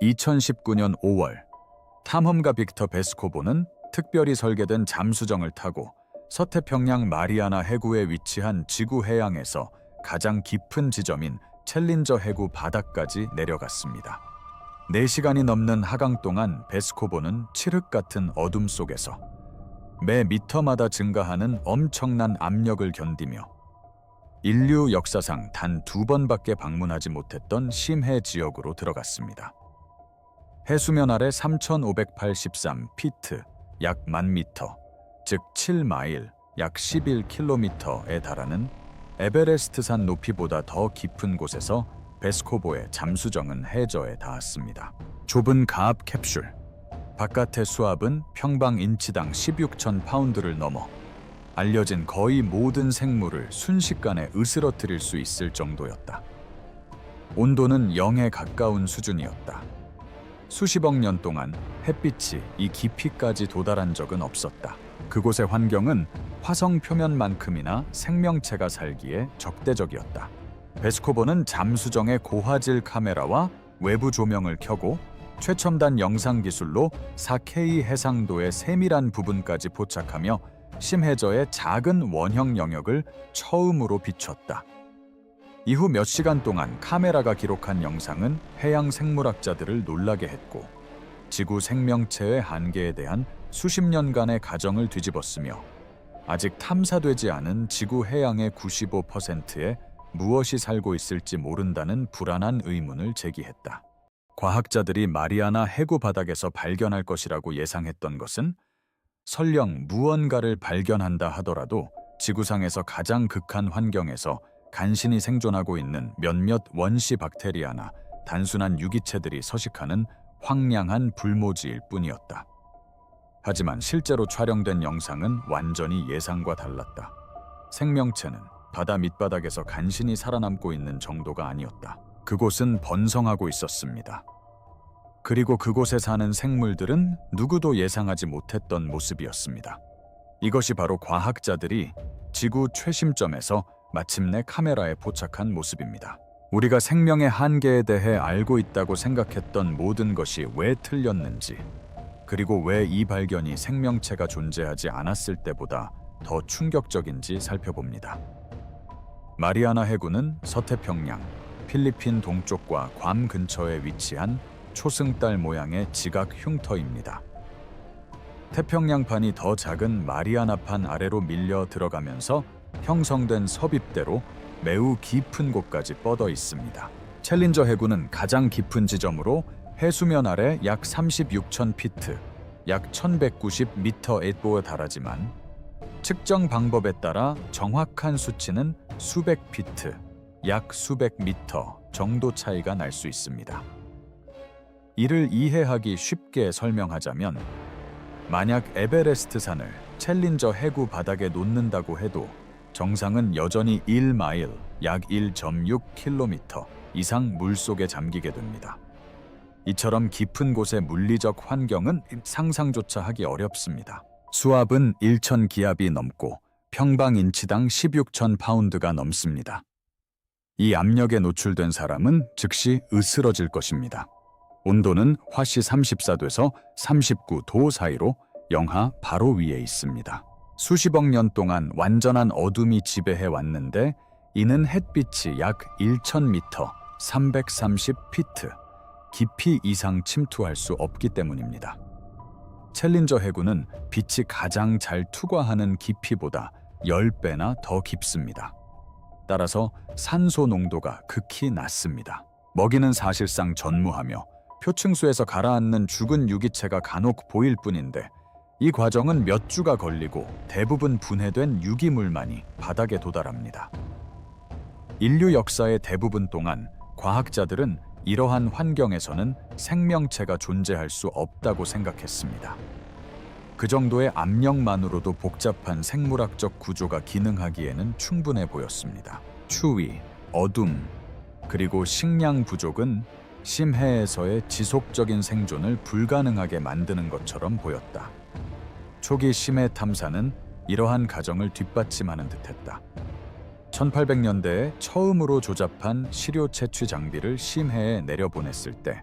2019년 5월, 탐험가 빅터 베스코보는 특별히 설계된 잠수정을 타고 서태평양 마리아나 해구에 위치한 지구 해양에서 가장 깊은 지점인 챌린저 해구 바닥까지 내려갔습니다. 4시간이 넘는 하강 동안 베스코보는 칠흑 같은 어둠 속에서 매 미터마다 증가하는 엄청난 압력을 견디며 인류 역사상 단 2번밖에 방문하지 못했던 심해 지역으로 들어갔습니다. 해수면 아래 3,583피트, 약 10,000미터, 즉 7마일, 약 11km에 달하는 에베레스트산 높이보다 더 깊은 곳에서 베스코보의 잠수정은 해저에 닿았습니다. 좁은 가압 캡슐, 바깥의 수압은 평방 인치당 16,000파운드를 넘어 알려진 거의 모든 생물을 순식간에 으스러뜨릴 수 있을 정도였다. 온도는 0에 가까운 수준이었다. 수십억 년 동안 햇빛이 이 깊이까지 도달한 적은 없었다. 그곳의 환경은 화성 표면만큼이나 생명체가 살기에 적대적이었다. 베스코보는 잠수정의 고화질 카메라와 외부 조명을 켜고 최첨단 영상 기술로 4K 해상도의 세밀한 부분까지 포착하며 심해저의 작은 원형 영역을 처음으로 비췄다. 이후 몇 시간 동안 카메라가 기록한 영상은 해양 생물학자들을 놀라게 했고 지구 생명체의 한계에 대한 수십 년간의 가정을 뒤집었으며 아직 탐사되지 않은 지구 해양의 95%에 무엇이 살고 있을지 모른다는 불안한 의문을 제기했다. 과학자들이 마리아나 해구 바닥에서 발견할 것이라고 예상했던 것은 설령 무언가를 발견한다 하더라도 지구상에서 가장 극한 환경에서 간신히 생존하고 있는 몇몇 원시 박테리아나 단순한 유기체들이 서식하는 황량한 불모지일 뿐이었다. 하지만 실제로 촬영된 영상은 완전히 예상과 달랐다. 생명체는 바다 밑바닥에서 간신히 살아남고 있는 정도가 아니었다. 그곳은 번성하고 있었습니다. 그리고 그곳에 사는 생물들은 누구도 예상하지 못했던 모습이었습니다. 이것이 바로 과학자들이 지구 최심점에서 마침내 카메라에 포착한 모습입니다. 우리가 생명의 한계에 대해 알고 있다고 생각했던 모든 것이 왜 틀렸는지, 그리고 왜 이 발견이 생명체가 존재하지 않았을 때보다 더 충격적인지 살펴봅니다. 마리아나 해구는 서태평양, 필리핀 동쪽과 괌 근처에 위치한 초승달 모양의 지각 흉터입니다. 태평양판이 더 작은 마리아나판 아래로 밀려 들어가면서 형성된 섭입대로 매우 깊은 곳까지 뻗어 있습니다. 챌린저 해구는 가장 깊은 지점으로 해수면 아래 약 36,000피트, 약 1,190m에 달하지만 측정 방법에 따라 정확한 수치는 수백 피트, 약 수백 미터 정도 차이가 날 수 있습니다. 이를 이해하기 쉽게 설명하자면 만약 에베레스트산을 챌린저 해구 바닥에 놓는다고 해도 정상은 여전히 1마일, 약 1.6km 이상 물속에 잠기게 됩니다. 이처럼 깊은 곳의 물리적 환경은 상상조차 하기 어렵습니다. 수압은 1,000기압이 넘고 평방 인치당 16,000파운드가 넘습니다. 이 압력에 노출된 사람은 즉시 으스러질 것입니다. 온도는 화씨 34도에서 39도 사이로 영하 바로 위에 있습니다. 수십억 년 동안 완전한 어둠이 지배해 왔는데 이는 햇빛이 약 1,000m, 330피트 깊이 이상 침투할 수 없기 때문입니다. 챌린저 해구는 빛이 가장 잘 투과하는 깊이보다 10배나 더 깊습니다. 따라서 산소 농도가 극히 낮습니다. 먹이는 사실상 전무하며 표층수에서 가라앉는 죽은 유기체가 간혹 보일 뿐인데 이 과정은 몇 주가 걸리고 대부분 분해된 유기물만이 바닥에 도달합니다. 인류 역사의 대부분 동안 과학자들은 이러한 환경에서는 생명체가 존재할 수 없다고 생각했습니다. 그 정도의 압력만으로도 복잡한 생물학적 구조가 기능하기에는 충분해 보였습니다. 추위, 어둠, 그리고 식량 부족은 심해에서의 지속적인 생존을 불가능하게 만드는 것처럼 보였다. 초기 심해 탐사는 이러한 가정을 뒷받침하는 듯했다. 1800년대에 처음으로 조잡한 시료 채취 장비를 심해에 내려보냈을 때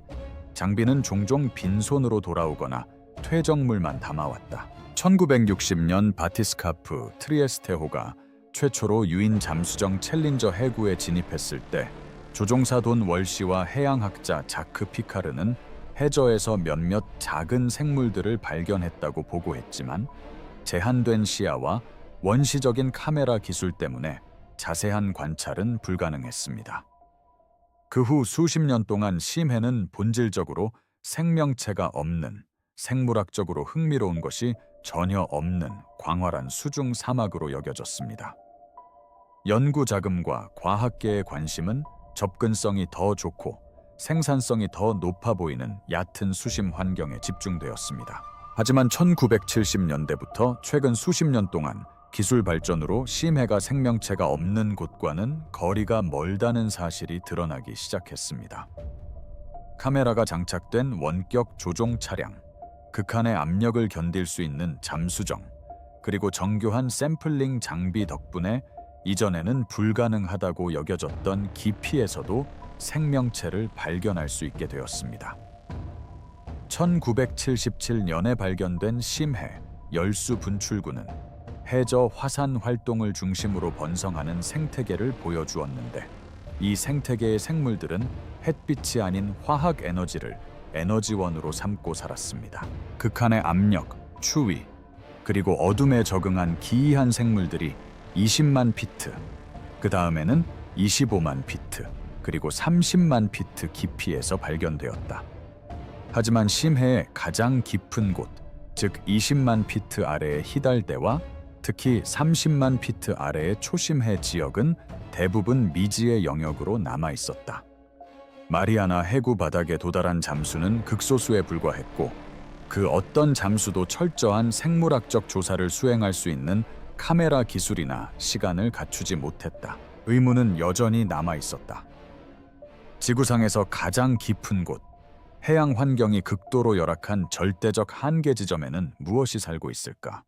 장비는 종종 빈손으로 돌아오거나 퇴적물만 담아왔다. 1960년 바티스카프 트리에스테호가 최초로 유인 잠수정 챌린저 해구에 진입했을 때 조종사 돈 월시와 해양학자 자크 피카르는 해저에서 몇몇 작은 생물들을 발견했다고 보고했지만 제한된 시야와 원시적인 카메라 기술 때문에 자세한 관찰은 불가능했습니다. 그 후 수십 년 동안 심해는 본질적으로 생명체가 없는, 생물학적으로 흥미로운 것이 전혀 없는 광활한 수중 사막으로 여겨졌습니다. 연구 자금과 과학계의 관심은 접근성이 더 좋고 생산성이 더 높아 보이는 얕은 수심 환경에 집중되었습니다. 하지만 1970년대부터 최근 수십 년 동안 기술 발전으로 심해가 생명체가 없는 곳과는 거리가 멀다는 사실이 드러나기 시작했습니다. 카메라가 장착된 원격 조종 차량, 극한의 압력을 견딜 수 있는 잠수정, 그리고 정교한 샘플링 장비 덕분에 이전에는 불가능하다고 여겨졌던 깊이에서도 생명체를 발견할 수 있게 되었습니다. 1977년에 발견된 심해 열수 분출구는 해저 화산 활동을 중심으로 번성하는 생태계를 보여주었는데, 이 생태계의 생물들은 햇빛이 아닌 화학 에너지를 에너지원으로 삼고 살았습니다. 극한의 압력, 추위, 그리고 어둠에 적응한 기이한 생물들이 20만 피트, 그 다음에는 25만 피트, 그리고 30만 피트 깊이에서 발견되었다. 하지만 심해의 가장 깊은 곳, 즉 20만 피트 아래의 히달대와 특히 30만 피트 아래의 초심해 지역은 대부분 미지의 영역으로 남아 있었다. 마리아나 해구 바닥에 도달한 잠수는 극소수에 불과했고, 그 어떤 잠수도 철저한 생물학적 조사를 수행할 수 있는 카메라 기술이나 시간을 갖추지 못했다. 의문은 여전히 남아 있었다. 지구상에서 가장 깊은 곳, 해양 환경이 극도로 열악한 절대적 한계 지점에는 무엇이 살고 있을까?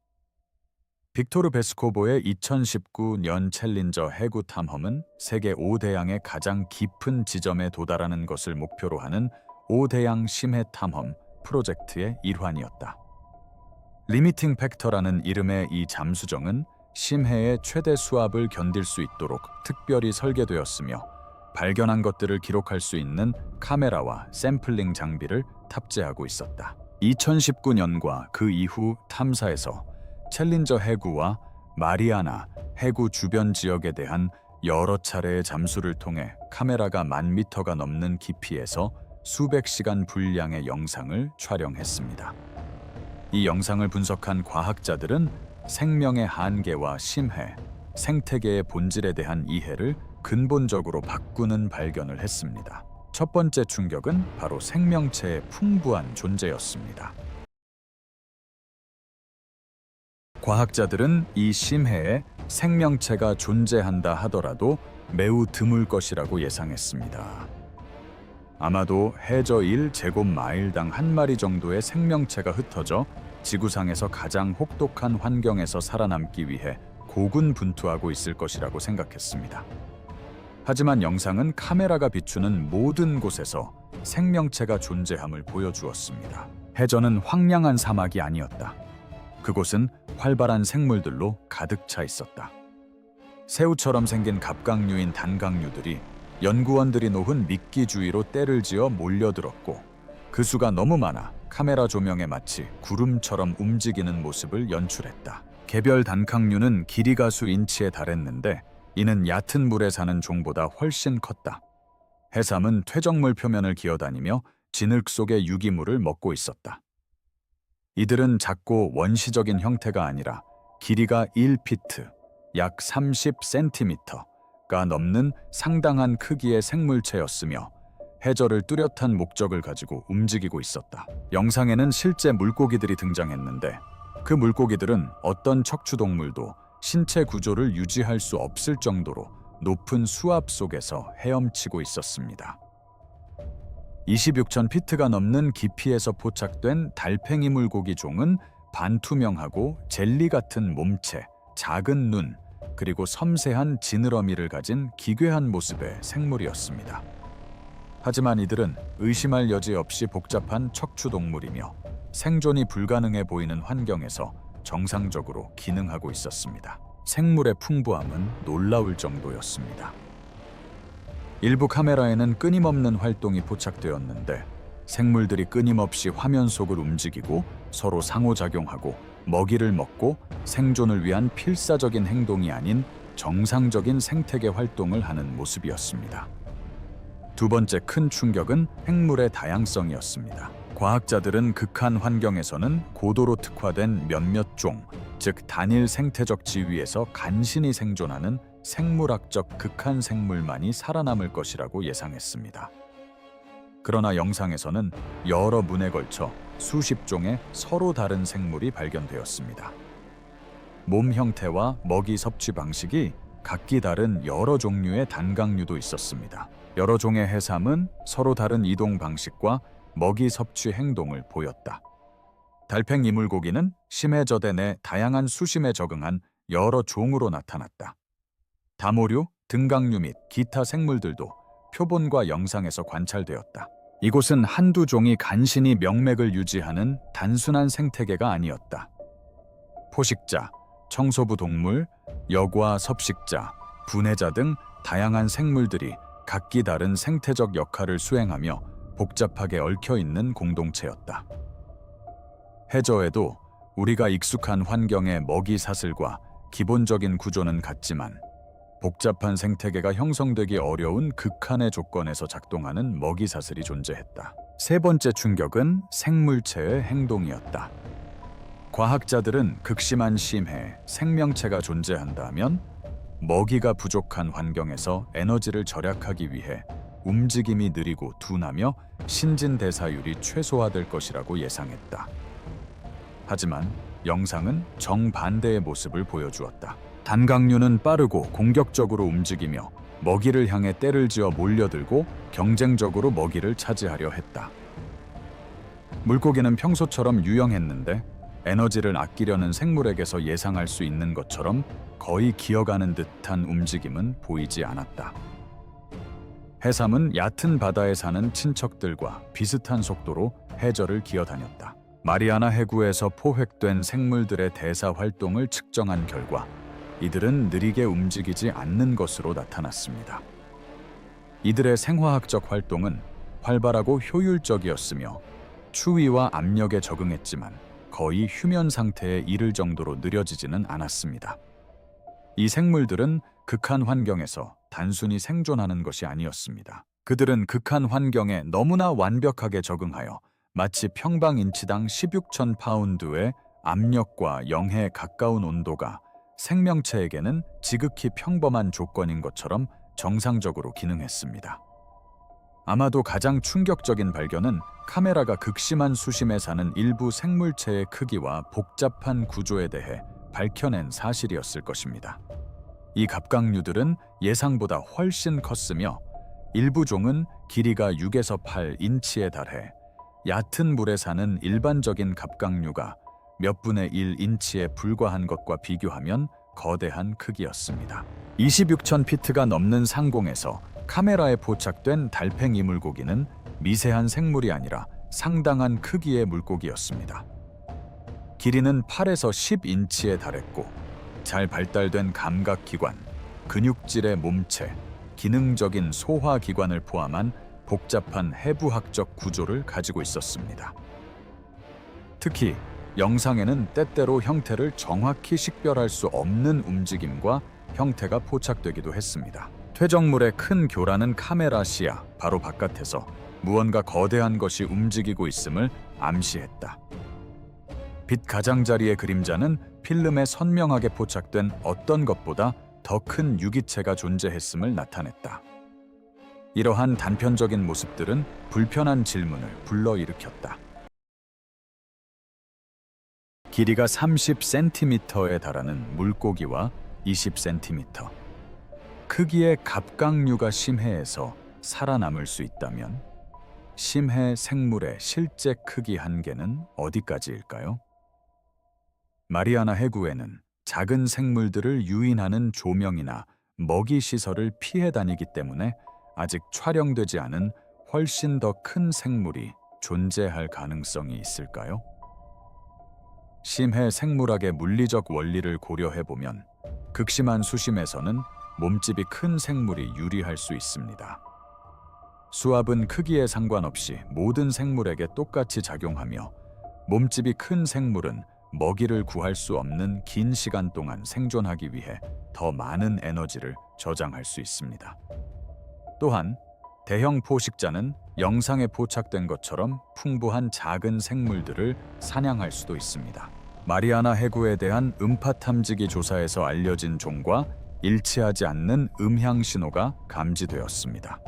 빅토르 베스코보의 2019년 챌린저 해구 탐험은 세계 5대양의 가장 깊은 지점에 도달하는 것을 목표로 하는 5대양 심해 탐험 프로젝트의 일환이었다. 리미팅 팩터라는 이름의 이 잠수정은 심해의 최대 수압을 견딜 수 있도록 특별히 설계되었으며, 발견한 것들을 기록할 수 있는 카메라와 샘플링 장비를 탑재하고 있었다. 2019년과 그 이후 탐사에서 챌린저 해구와 마리아나 해구 주변 지역에 대한 여러 차례의 잠수를 통해 카메라가 10,000m가 넘는 깊이에서 수백 시간 분량의 영상을 촬영했습니다. 이 영상을 분석한 과학자들은 생명의 한계와 심해, 생태계의 본질에 대한 이해를 근본적으로 바꾸는 발견을 했습니다. 첫 번째 충격은 바로 생명체의 풍부한 존재였습니다. 과학자들은 이 심해에 생명체가 존재한다 하더라도 매우 드물 것이라고 예상했습니다. 아마도 해저 1제곱마일당 한 마리 정도의 생명체가 흩어져 지구상에서 가장 혹독한 환경에서 살아남기 위해 고군분투하고 있을 것이라고 생각했습니다. 하지만 영상은 카메라가 비추는 모든 곳에서 생명체가 존재함을 보여주었습니다. 해저는 황량한 사막이 아니었다. 그곳은 활발한 생물들로 가득 차 있었다. 새우처럼 생긴 갑각류인 단각류들이 연구원들이 놓은 미끼 주위로 떼를 지어 몰려들었고, 그 수가 너무 많아 카메라 조명에 마치 구름처럼 움직이는 모습을 연출했다. 개별 단각류는 길이가 수인치에 달했는데, 이는 얕은 물에 사는 종보다 훨씬 컸다. 해삼은 퇴적물 표면을 기어다니며 진흙 속의 유기물을 먹고 있었다. 이들은 작고 원시적인 형태가 아니라 길이가 1피트, 약 30cm가 넘는 상당한 크기의 생물체였으며, 해저를 뚜렷한 목적을 가지고 움직이고 있었다. 영상에는 실제 물고기들이 등장했는데, 그 물고기들은 어떤 척추동물도 신체 구조를 유지할 수 없을 정도로 높은 수압 속에서 헤엄치고 있었습니다. 26,000피트가 넘는 깊이에서 포착된 달팽이 물고기 종은 반투명하고 젤리 같은 몸체, 작은 눈, 그리고 섬세한 지느러미를 가진 기괴한 모습의 생물이었습니다. 하지만 이들은 의심할 여지 없이 복잡한 척추동물이며 생존이 불가능해 보이는 환경에서 정상적으로 기능하고 있었습니다. 생물의 풍부함은 놀라울 정도였습니다. 일부 카메라에는 끊임없는 활동이 포착되었는데 생물들이 끊임없이 화면 속을 움직이고 서로 상호작용하고 먹이를 먹고 생존을 위한 필사적인 행동이 아닌 정상적인 생태계 활동을 하는 모습이었습니다. 두 번째 큰 충격은 생물의 다양성이었습니다. 과학자들은 극한 환경에서는 고도로 특화된 몇몇 종, 즉 단일 생태적 지위에서 간신히 생존하는 생물학적 극한 생물만이 살아남을 것이라고 예상했습니다. 그러나 영상에서는 여러 문에 걸쳐 수십 종의 서로 다른 생물이 발견되었습니다. 몸 형태와 먹이 섭취 방식이 각기 다른 여러 종류의 단강류도 있었습니다. 여러 종의 해삼은 서로 다른 이동 방식과 먹이 섭취 행동을 보였다. 달팽이 물고기는 심해저대 내 다양한 수심에 적응한 여러 종으로 나타났다. 다모류, 등강류 및 기타 생물들도 표본과 영상에서 관찰되었다. 이곳은 한두 종이 간신히 명맥을 유지하는 단순한 생태계가 아니었다. 포식자, 청소부 동물, 여과 섭식자, 분해자 등 다양한 생물들이 각기 다른 생태적 역할을 수행하며 복잡하게 얽혀있는 공동체였다. 해저에도 우리가 익숙한 환경의 먹이 사슬과 기본적인 구조는 같지만 복잡한 생태계가 형성되기 어려운 극한의 조건에서 작동하는 먹이 사슬이 존재했다. 세 번째 충격은 생물체의 행동이었다. 과학자들은 극심한 심해, 생명체가 존재한다면 먹이가 부족한 환경에서 에너지를 절약하기 위해 움직임이 느리고 둔하며 신진대사율이 최소화될 것이라고 예상했다. 하지만 영상은 정반대의 모습을 보여주었다. 단강류는 빠르고 공격적으로 움직이며 먹이를 향해 떼를 지어 몰려들고 경쟁적으로 먹이를 차지하려 했다. 물고기는 평소처럼 유영했는데 에너지를 아끼려는 생물에게서 예상할 수 있는 것처럼 거의 기어가는 듯한 움직임은 보이지 않았다. 해삼은 얕은 바다에 사는 친척들과 비슷한 속도로 해저를 기어다녔다. 마리아나 해구에서 포획된 생물들의 대사 활동을 측정한 결과 이들은 느리게 움직이지 않는 것으로 나타났습니다. 이들의 생화학적 활동은 활발하고 효율적이었으며 추위와 압력에 적응했지만 거의 휴면 상태에 이를 정도로 느려지지는 않았습니다. 이 생물들은 극한 환경에서 단순히 생존하는 것이 아니었습니다. 그들은 극한 환경에 너무나 완벽하게 적응하여 마치 평방 인치당 16,000 파운드의 압력과 0에 가까운 온도가 생명체에게는 지극히 평범한 조건인 것처럼 정상적으로 기능했습니다. 아마도 가장 충격적인 발견은 카메라가 극심한 수심에 사는 일부 생물체의 크기와 복잡한 구조에 대해 밝혀낸 사실이었을 것입니다. 이 갑각류들은 예상보다 훨씬 컸으며 일부 종은 길이가 6에서 8인치에 달해 얕은 물에 사는 일반적인 갑각류가 몇 분의 1인치에 불과한 것과 비교하면 거대한 크기였습니다. 26,000피트가 넘는 상공에서 카메라에 포착된 달팽이 물고기는 미세한 생물이 아니라 상당한 크기의 물고기였습니다. 길이는 8에서 10인치에 달했고 잘 발달된 감각기관, 근육질의 몸체, 기능적인 소화기관을 포함한 복잡한 해부학적 구조를 가지고 있었습니다. 특히 영상에는 때때로 형태를 정확히 식별할 수 없는 움직임과 형태가 포착되기도 했습니다. 퇴적물의 큰 교란은 카메라 시야 바로 바깥에서 무언가 거대한 것이 움직이고 있음을 암시했다. 빛 가장자리의 그림자는 필름에 선명하게 포착된 어떤 것보다 더 큰 유기체가 존재했음을 나타냈다. 이러한 단편적인 모습들은 불편한 질문을 불러일으켰다. 길이가 30cm에 달하는 물고기와 20cm. 크기의 갑각류가 심해에서 살아남을 수 있다면 심해 생물의 실제 크기 한계는 어디까지일까요? 마리아나 해구에는 작은 생물들을 유인하는 조명이나 먹이 시설을 피해 다니기 때문에 아직 촬영되지 않은 훨씬 더 큰 생물이 존재할 가능성이 있을까요? 심해 생물학의 물리적 원리를 고려해보면 극심한 수심에서는 몸집이 큰 생물이 유리할 수 있습니다. 수압은 크기에 상관없이 모든 생물에게 똑같이 작용하며 몸집이 큰 생물은 먹이를 구할 수 없는 긴 시간 동안 생존하기 위해 더 많은 에너지를 저장할 수 있습니다. 또한 대형 포식자는 영상에 포착된 것처럼 풍부한 작은 생물들을 사냥할 수도 있습니다. 마리아나 해구에 대한 음파 탐지기 조사에서 알려진 종과 일치하지 않는 음향 신호가 감지되었습니다.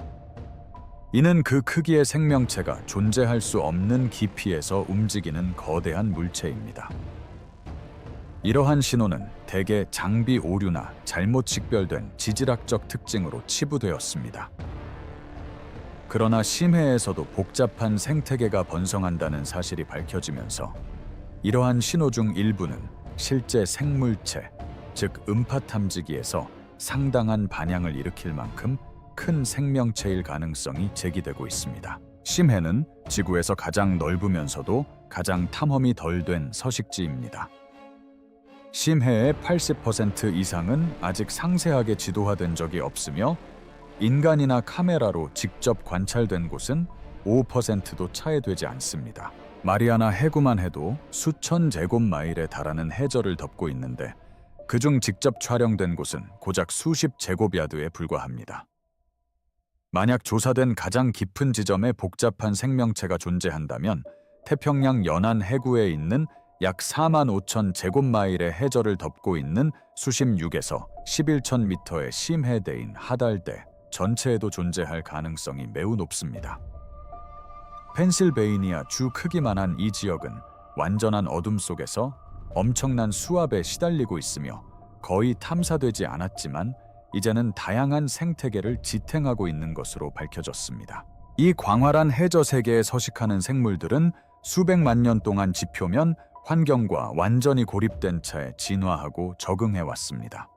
이는 그 크기의 생명체가 존재할 수 없는 깊이에서 움직이는 거대한 물체입니다. 이러한 신호는 대개 장비 오류나 잘못 식별된 지질학적 특징으로 치부되었습니다. 그러나 심해에서도 복잡한 생태계가 번성한다는 사실이 밝혀지면서 이러한 신호 중 일부는 실제 생물체, 즉 음파 탐지기에서 상당한 반향을 일으킬 만큼 큰 생명체일 가능성이 제기되고 있습니다. 심해는 지구에서 가장 넓으면서도 가장 탐험이 덜 된 서식지입니다. 심해의 80% 이상은 아직 상세하게 지도화된 적이 없으며 인간이나 카메라로 직접 관찰된 곳은 5%도 차에 되지 않습니다. 마리아나 해구만 해도 수천 제곱마일에 달하는 해저를 덮고 있는데 그중 직접 촬영된 곳은 고작 수십 제곱야드에 불과합니다. 만약 조사된 가장 깊은 지점에 복잡한 생명체가 존재한다면 태평양 연안 해구에 있는 약 4만 5천 제곱마일의 해저를 덮고 있는 수심 6에서 11천 미터의 심해대인 하달대 전체에도 존재할 가능성이 매우 높습니다. 펜실베이니아 주 크기만한 이 지역은 완전한 어둠 속에서 엄청난 수압에 시달리고 있으며 거의 탐사되지 않았지만 이제는 다양한 생태계를 지탱하고 있는 것으로 밝혀졌습니다. 이 광활한 해저 세계에 서식하는 생물들은 수백만 년 동안 지표면 환경과 완전히 고립된 채 진화하고 적응해왔습니다.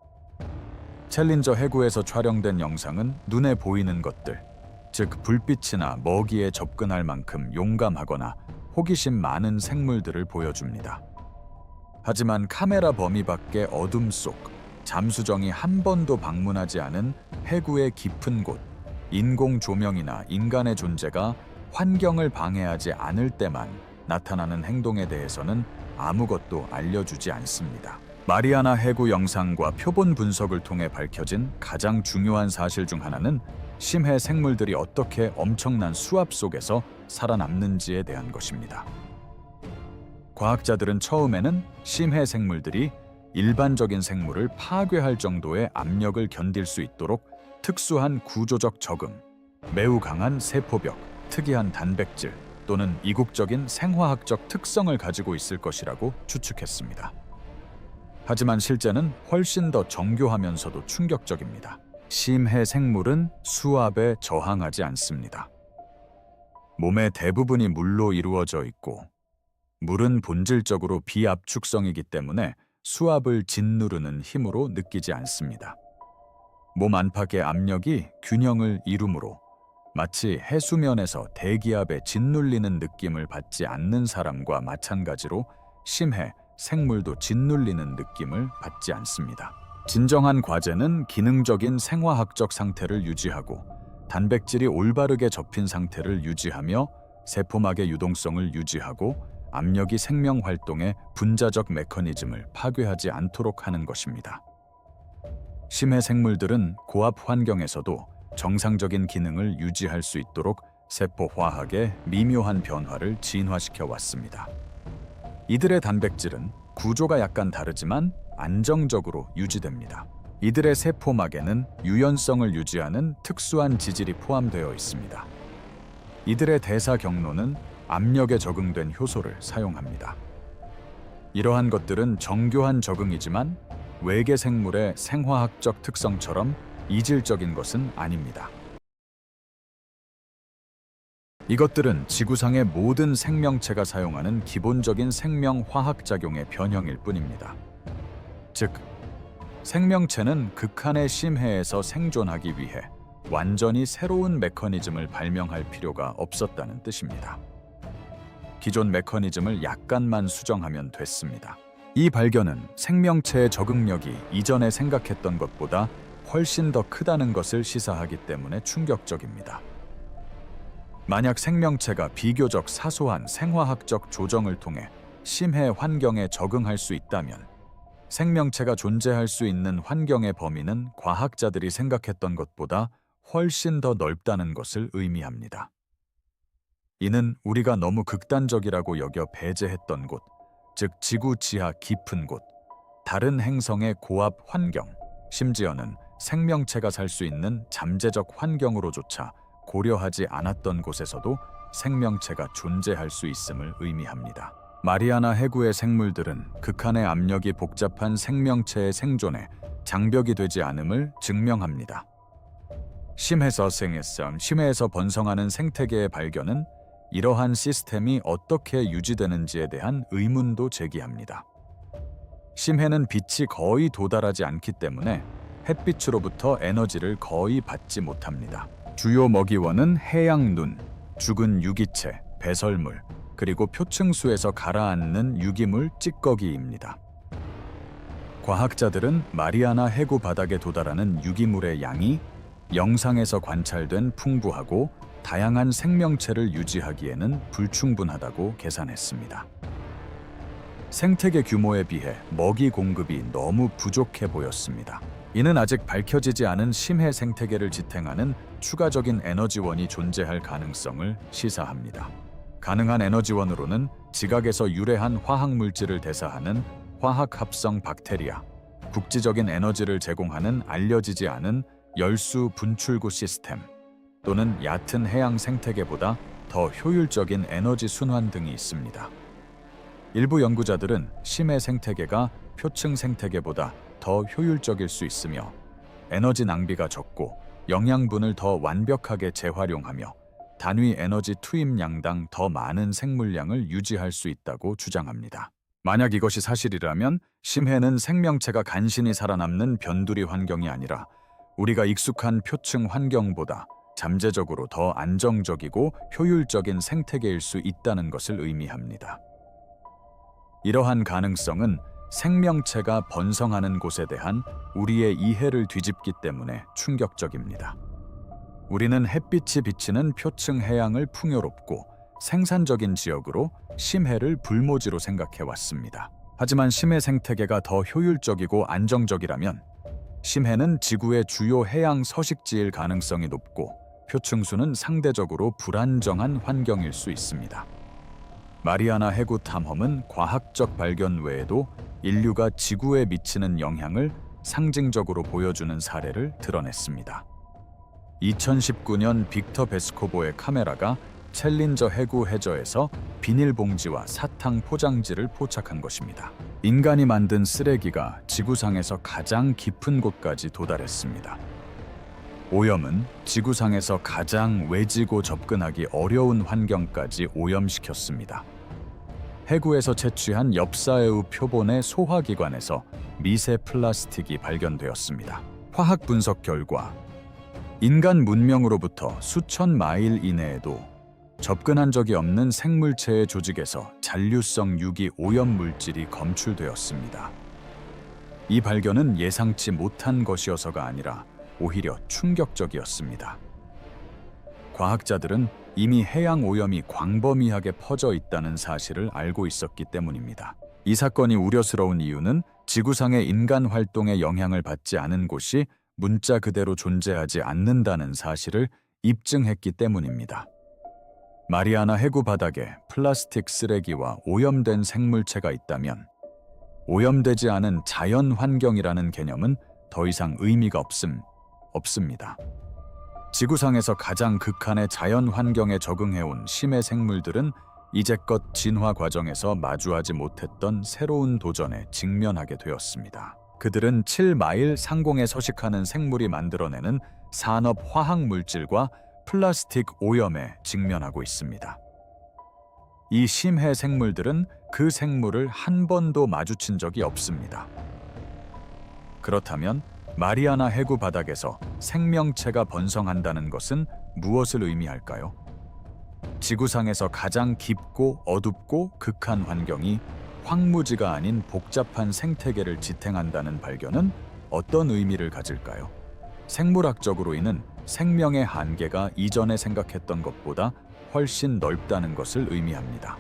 챌린저 해구에서 촬영된 영상은 눈에 보이는 것들, 즉 불빛이나 먹이에 접근할 만큼 용감하거나 호기심 많은 생물들을 보여줍니다. 하지만 카메라 범위 밖의 어둠 속, 잠수정이 한 번도 방문하지 않은 해구의 깊은 곳, 인공 조명이나 인간의 존재가 환경을 방해하지 않을 때만 나타나는 행동에 대해서는 아무것도 알려주지 않습니다. 마리아나 해구 영상과 표본 분석을 통해 밝혀진 가장 중요한 사실 중 하나는 심해 생물들이 어떻게 엄청난 수압 속에서 살아남는지에 대한 것입니다. 과학자들은 처음에는 심해 생물들이 일반적인 생물을 파괴할 정도의 압력을 견딜 수 있도록 특수한 구조적 적응, 매우 강한 세포벽, 특이한 단백질 또는 이국적인 생화학적 특성을 가지고 있을 것이라고 추측했습니다. 하지만 실제는 훨씬 더 정교하면서도 충격적입니다. 심해 생물은 수압에 저항하지 않습니다. 몸의 대부분이 물로 이루어져 있고 물은 본질적으로 비압축성이기 때문에 수압을 짓누르는 힘으로 느끼지 않습니다. 몸 안팎의 압력이 균형을 이루므로 마치 해수면에서 대기압에 짓눌리는 느낌을 받지 않는 사람과 마찬가지로 심해 생물도 짓눌리는 느낌을 받지 않습니다. 진정한 과제는 기능적인 생화학적 상태를 유지하고 단백질이 올바르게 접힌 상태를 유지하며 세포막의 유동성을 유지하고 압력이 생명 활동의 분자적 메커니즘을 파괴하지 않도록 하는 것입니다. 심해 생물들은 고압 환경에서도 정상적인 기능을 유지할 수 있도록 세포 화학의 미묘한 변화를 진화시켜 왔습니다. 이들의 단백질은 구조가 약간 다르지만 안정적으로 유지됩니다. 이들의 세포막에는 유연성을 유지하는 특수한 지질이 포함되어 있습니다. 이들의 대사 경로는 압력에 적응된 효소를 사용합니다. 이러한 것들은 정교한 적응이지만 외계 생물의 생화학적 특성처럼 이질적인 것은 아닙니다. 이것들은 지구상의 모든 생명체가 사용하는 기본적인 생명화학작용의 변형일 뿐입니다. 즉, 생명체는 극한의 심해에서 생존하기 위해 완전히 새로운 메커니즘을 발명할 필요가 없었다는 뜻입니다. 기존 메커니즘을 약간만 수정하면 됐습니다. 이 발견은 생명체의 적응력이 이전에 생각했던 것보다 훨씬 더 크다는 것을 시사하기 때문에 충격적입니다. 만약 생명체가 비교적 사소한 생화학적 조정을 통해 심해 환경에 적응할 수 있다면 생명체가 존재할 수 있는 환경의 범위는 과학자들이 생각했던 것보다 훨씬 더 넓다는 것을 의미합니다. 이는 우리가 너무 극단적이라고 여겨 배제했던 곳, 즉 지구 지하 깊은 곳, 다른 행성의 고압 환경, 심지어는 생명체가 살 수 있는 잠재적 환경으로조차 고려하지 않았던 곳에서도 생명체가 존재할 수 있음을 의미합니다. 마리아나 해구의 생물들은 극한의 압력이 복잡한 생명체의 생존에 장벽이 되지 않음을 증명합니다. 심해에서 번성하는 생태계의 발견은 이러한 시스템이 어떻게 유지되는지에 대한 의문도 제기합니다. 심해는 빛이 거의 도달하지 않기 때문에 햇빛으로부터 에너지를 거의 받지 못합니다. 주요 먹이원은 해양 눈, 죽은 유기체, 배설물, 그리고 표층수에서 가라앉는 유기물 찌꺼기입니다. 과학자들은 마리아나 해구 바닥에 도달하는 유기물의 양이 영상에서 관찰된 풍부하고 다양한 생명체를 유지하기에는 불충분하다고 계산했습니다. 생태계 규모에 비해 먹이 공급이 너무 부족해 보였습니다. 이는 아직 밝혀지지 않은 심해 생태계를 지탱하는 추가적인 에너지원이 존재할 가능성을 시사합니다. 가능한 에너지원으로는 지각에서 유래한 화학물질을 대사하는 화학합성 박테리아, 국지적인 에너지를 제공하는 알려지지 않은 열수 분출구 시스템, 또는 얕은 해양 생태계보다 더 효율적인 에너지 순환 등이 있습니다. 일부 연구자들은 심해 생태계가 표층 생태계보다 더 효율적일 수 있으며 에너지 낭비가 적고 영양분을 더 완벽하게 재활용하며 단위 에너지 투입량당 더 많은 생물량을 유지할 수 있다고 주장합니다. 만약 이것이 사실이라면 심해는 생명체가 간신히 살아남는 변두리 환경이 아니라 우리가 익숙한 표층 환경보다 잠재적으로 더 안정적이고 효율적인 생태계일 수 있다는 것을 의미합니다. 이러한 가능성은 생명체가 번성하는 곳에 대한 우리의 이해를 뒤집기 때문에 충격적입니다. 우리는 햇빛이 비치는 표층 해양을 풍요롭고 생산적인 지역으로 심해를 불모지로 생각해 왔습니다. 하지만 심해 생태계가 더 효율적이고 안정적이라면 심해는 지구의 주요 해양 서식지일 가능성이 높고 표층수는 상대적으로 불안정한 환경일 수 있습니다. 마리아나 해구 탐험은 과학적 발견 외에도 인류가 지구에 미치는 영향을 상징적으로 보여주는 사례를 드러냈습니다. 2019년 빅터 베스코보의 카메라가 챌린저 해구 해저에서 비닐봉지와 사탕 포장지를 포착한 것입니다. 인간이 만든 쓰레기가 지구상에서 가장 깊은 곳까지 도달했습니다. 오염은 지구상에서 가장 외지고 접근하기 어려운 환경까지 오염시켰습니다. 해구에서 채취한 엽사에우 표본의 소화기관에서 미세 플라스틱이 발견되었습니다. 화학 분석 결과 인간 문명으로부터 수천 마일 이내에도 접근한 적이 없는 생물체의 조직에서 잔류성 유기 오염 물질이 검출되었습니다. 이 발견은 예상치 못한 것이어서가 아니라 오히려 충격적이었습니다. 과학자들은 이미 해양 오염이 광범위하게 퍼져 있다는 사실을 알고 있었기 때문입니다. 이 사건이 우려스러운 이유는 지구상의 인간 활동에 영향을 받지 않은 곳이 문자 그대로 존재하지 않는다는 사실을 입증했기 때문입니다. 마리아나 해구 바닥에 플라스틱 쓰레기와 오염된 생물체가 있다면 오염되지 않은 자연 환경이라는 개념은 더 이상 의미가 없습니다. 지구상에서 가장 극한의 자연 환경에 적응해온 심해 생물들은 이제껏 진화 과정에서 마주하지 못했던 새로운 도전에 직면하게 되었습니다. 그들은 7마일 상공에 서식하는 생물이 만들어내는 산업 화학 물질과 플라스틱 오염에 직면하고 있습니다. 이 심해 생물들은 그 생물을 한 번도 마주친 적이 없습니다. 그렇다면 마리아나 해구 바닥에서 생명체가 번성한다는 것은 무엇을 의미할까요? 지구상에서 가장 깊고 어둡고 극한 환경이 황무지가 아닌 복잡한 생태계를 지탱한다는 발견은 어떤 의미를 가질까요? 생물학적으로 이는 생명의 한계가 이전에 생각했던 것보다 훨씬 넓다는 것을 의미합니다.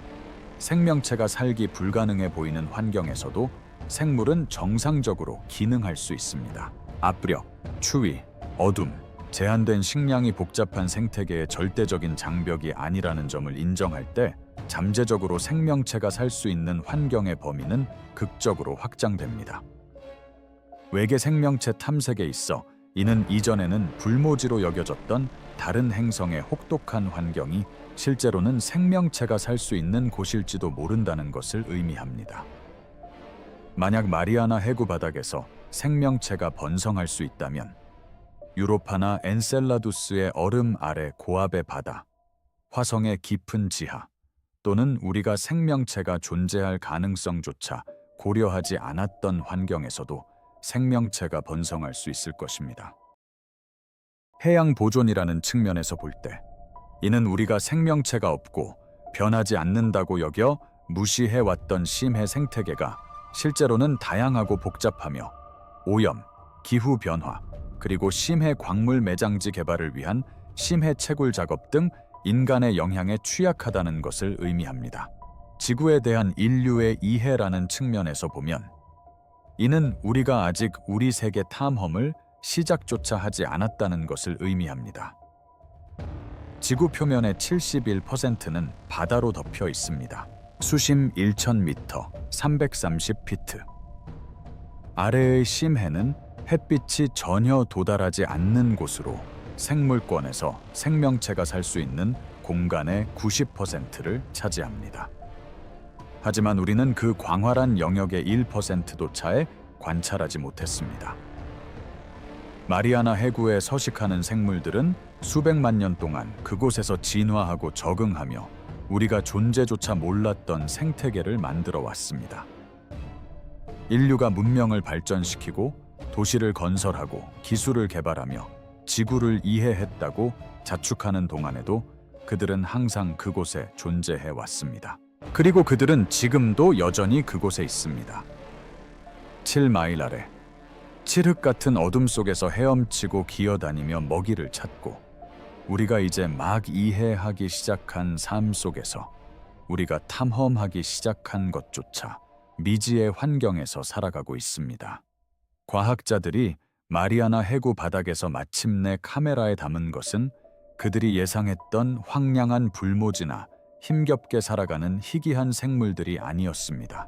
생명체가 살기 불가능해 보이는 환경에서도 생물은 정상적으로 기능할 수 있습니다. 압력, 추위, 어둠, 제한된 식량이 복잡한 생태계의 절대적인 장벽이 아니라는 점을 인정할 때 잠재적으로 생명체가 살 수 있는 환경의 범위는 극적으로 확장됩니다. 외계 생명체 탐색에 있어 이는 이전에는 불모지로 여겨졌던 다른 행성의 혹독한 환경이 실제로는 생명체가 살 수 있는 곳일지도 모른다는 것을 의미합니다. 만약 마리아나 해구 바닥에서 생명체가 번성할 수 있다면 유로파나 엔셀라두스의 얼음 아래 고압의 바다, 화성의 깊은 지하, 또는 우리가 생명체가 존재할 가능성조차 고려하지 않았던 환경에서도 생명체가 번성할 수 있을 것입니다. 해양 보존이라는 측면에서 볼 때, 이는 우리가 생명체가 없고 변하지 않는다고 여겨 무시해왔던 심해 생태계가 실제로는 다양하고 복잡하며 오염, 기후 변화, 그리고 심해 광물 매장지 개발을 위한 심해 채굴 작업 등 인간의 영향에 취약하다는 것을 의미합니다. 지구에 대한 인류의 이해라는 측면에서 보면 이는 우리가 아직 우리 세계 탐험을 시작조차 하지 않았다는 것을 의미합니다. 지구 표면의 71%는 바다로 덮여 있습니다. 수심 1,000m, 330피트. 아래의 심해는 햇빛이 전혀 도달하지 않는 곳으로 생물권에서 생명체가 살 수 있는 공간의 90%를 차지합니다. 하지만 우리는 그 광활한 영역의 1%도 차에 관찰하지 못했습니다. 마리아나 해구에 서식하는 생물들은 수백만 년 동안 그곳에서 진화하고 적응하며 우리가 존재조차 몰랐던 생태계를 만들어 왔습니다. 인류가 문명을 발전시키고 도시를 건설하고 기술을 개발하며 지구를 이해했다고 자축하는 동안에도 그들은 항상 그곳에 존재해 왔습니다. 그리고 그들은 지금도 여전히 그곳에 있습니다. 7마일 아래, 칠흑 같은 어둠 속에서 헤엄치고 기어다니며 먹이를 찾고 우리가 이제 막 이해하기 시작한 삶 속에서 우리가 탐험하기 시작한 것조차 미지의 환경에서 살아가고 있습니다. 과학자들이 마리아나 해구 바닥에서 마침내 카메라에 담은 것은 그들이 예상했던 황량한 불모지나 힘겹게 살아가는 희귀한 생물들이 아니었습니다.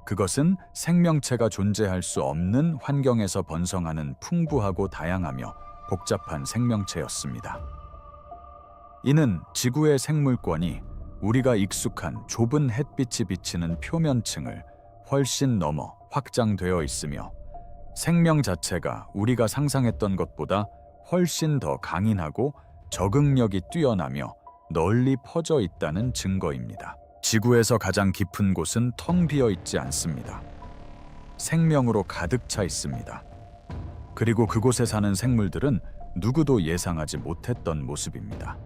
그것은 생명체가 존재할 수 없는 환경에서 번성하는 풍부하고 다양하며 복잡한 생명체였습니다. 이는 지구의 생물권이 우리가 익숙한 좁은 햇빛이 비치는 표면층을 훨씬 넘어 확장되어 있으며 생명 자체가 우리가 상상했던 것보다 훨씬 더 강인하고 적응력이 뛰어나며 널리 퍼져 있다는 증거입니다. 지구에서 가장 깊은 곳은 텅 비어 있지 않습니다. 생명으로 가득 차 있습니다. 그리고 그곳에 사는 생물들은 누구도 예상하지 못했던 모습입니다.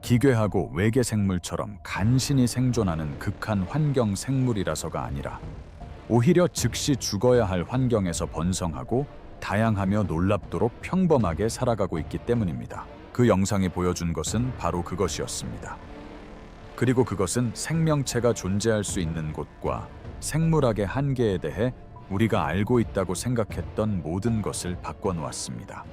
기괴하고 외계 생물처럼 간신히 생존하는 극한 환경 생물이라서가 아니라 오히려 즉시 죽어야 할 환경에서 번성하고 다양하며 놀랍도록 평범하게 살아가고 있기 때문입니다. 그 영상이 보여준 것은 바로 그것이었습니다. 그리고 그것은 생명체가 존재할 수 있는 곳과 생물학의 한계에 대해 우리가 알고 있다고 생각했던 모든 것을 바꿔놓았습니다.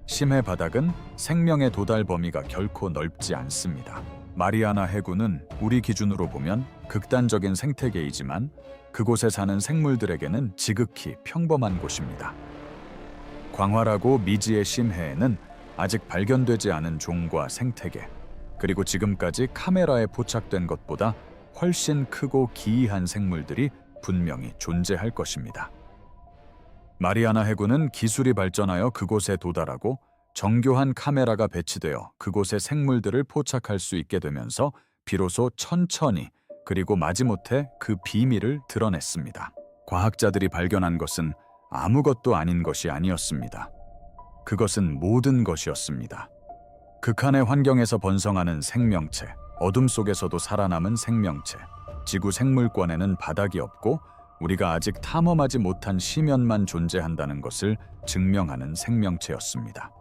심해 바닥은 생명의 도달 범위가 결코 넓지 않습니다. 마리아나 해구는 우리 기준으로 보면 극단적인 생태계이지만 그곳에 사는 생물들에게는 지극히 평범한 곳입니다. 광활하고 미지의 심해에는 아직 발견되지 않은 종과 생태계, 그리고 지금까지 카메라에 포착된 것보다 훨씬 크고 기이한 생물들이 분명히 존재할 것입니다. 마리아나 해구는 기술이 발전하여 그곳에 도달하고 정교한 카메라가 배치되어 그곳의 생물들을 포착할 수 있게 되면서 비로소 천천히 그리고 마지못해 그 비밀을 드러냈습니다. 과학자들이 발견한 것은 아무것도 아닌 것이 아니었습니다. 그것은 모든 것이었습니다. 극한의 환경에서 번성하는 생명체, 어둠 속에서도 살아남은 생명체, 지구 생물권에는 바닥이 없고 우리가 아직 탐험하지 못한 심연만 존재한다는 것을 증명하는 생명체였습니다.